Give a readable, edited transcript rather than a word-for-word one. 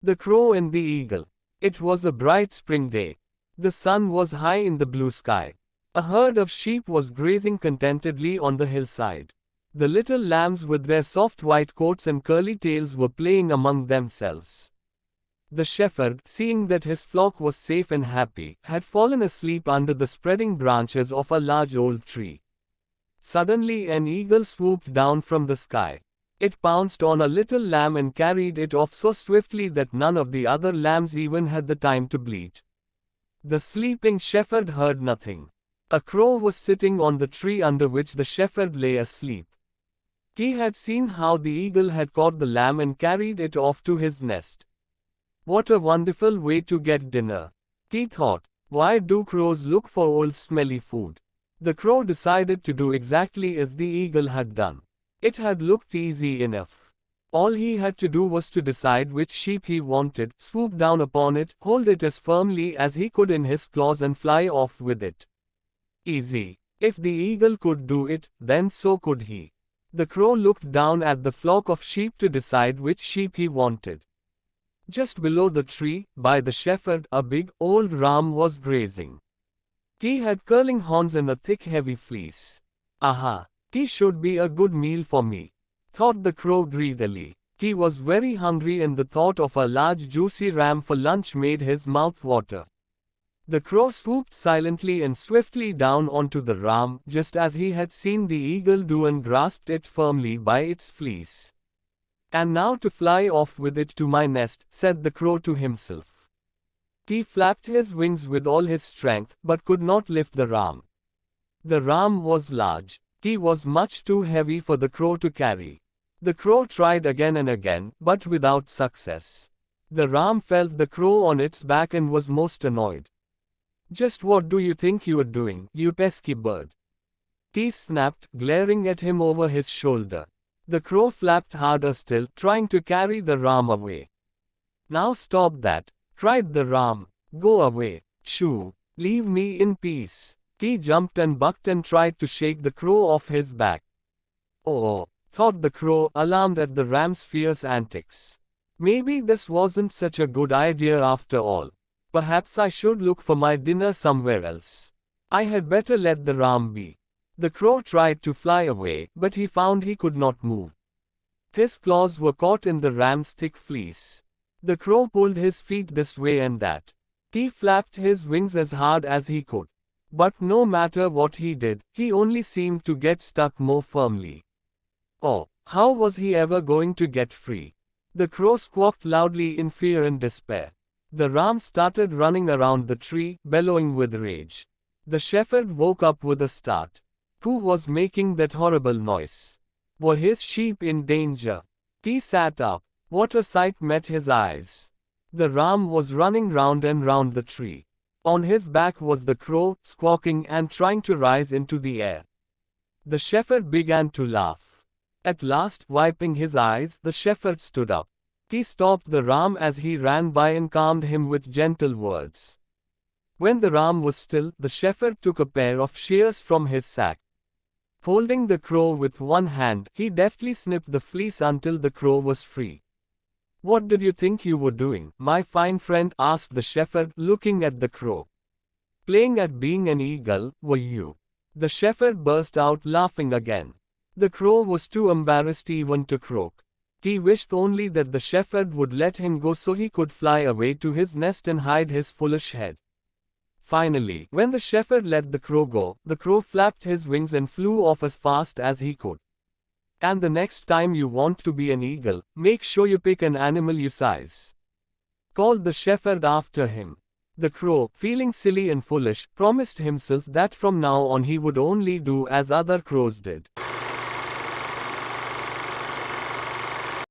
The Crow and the Eagle. It was a bright spring day. The sun was high in the blue sky. A herd of sheep was grazing contentedly on the hillside. The little lambs with their soft white coats and curly tails were playing among themselves. The shepherd, seeing that his flock was safe and happy, had fallen asleep under the spreading branches of a large old tree. Suddenly an eagle swooped down from the sky. It pounced on a little lamb and carried it off so swiftly that none of the other lambs even had the time to bleat. The sleeping shepherd heard nothing. A crow was sitting on the tree under which the shepherd lay asleep. He had seen how the eagle had caught the lamb and carried it off to his nest. What a wonderful way to get dinner, he thought. Why do crows look for old smelly food? The crow decided to do exactly as the eagle had done. It had looked easy enough. All he had to do was to decide which sheep he wanted, swoop down upon it, hold it as firmly as he could in his claws and fly off with it. Easy. If the eagle could do it, then so could he. The crow looked down at the flock of sheep to decide which sheep he wanted. Just below the tree, by the shepherd, a big, old ram was grazing. He had curling horns and a thick heavy fleece. Aha! He should be a good meal for me, thought the crow greedily. He was very hungry and the thought of a large juicy ram for lunch made his mouth water. The crow swooped silently and swiftly down onto the ram, just as he had seen the eagle do, and grasped it firmly by its fleece. And now to fly off with it to my nest, said the crow to himself. He flapped his wings with all his strength, but could not lift the ram. The ram was large. He was much too heavy for the crow to carry. The crow tried again and again, but without success. The ram felt the crow on its back and was most annoyed. Just what do you think you are doing, you pesky bird? He snapped, glaring at him over his shoulder. The crow flapped harder still, trying to carry the ram away. Now stop that, cried the ram. Go away, shoo, leave me in peace. He jumped and bucked and tried to shake the crow off his back. Oh, thought the crow, alarmed at the ram's fierce antics. Maybe this wasn't such a good idea after all. Perhaps I should look for my dinner somewhere else. I had better let the ram be. The crow tried to fly away, but he found he could not move. His claws were caught in the ram's thick fleece. The crow pulled his feet this way and that. He flapped his wings as hard as he could. But no matter what he did, he only seemed to get stuck more firmly. Oh, how was he ever going to get free? The crow squawked loudly in fear and despair. The ram started running around the tree, bellowing with rage. The shepherd woke up with a start. Who was making that horrible noise? Were his sheep in danger? He sat up. What a sight met his eyes! The ram was running round and round the tree. On his back was the crow, squawking and trying to rise into the air. The shepherd began to laugh. At last, wiping his eyes, the shepherd stood up. He stopped the ram as he ran by and calmed him with gentle words. When the ram was still, the shepherd took a pair of shears from his sack. Holding the crow with one hand, he deftly snipped the fleece until the crow was free. What did you think you were doing, my fine friend? Asked the shepherd, looking at the crow. Playing at being an eagle, were you? The shepherd burst out laughing again. The crow was too embarrassed even to croak. He wished only that the shepherd would let him go so he could fly away to his nest and hide his foolish head. Finally, when the shepherd let the crow go, the crow flapped his wings and flew off as fast as he could. And the next time you want to be an eagle, make sure you pick an animal you size, called the shepherd after him. The crow, feeling silly and foolish, promised himself that from now on he would only do as other crows did.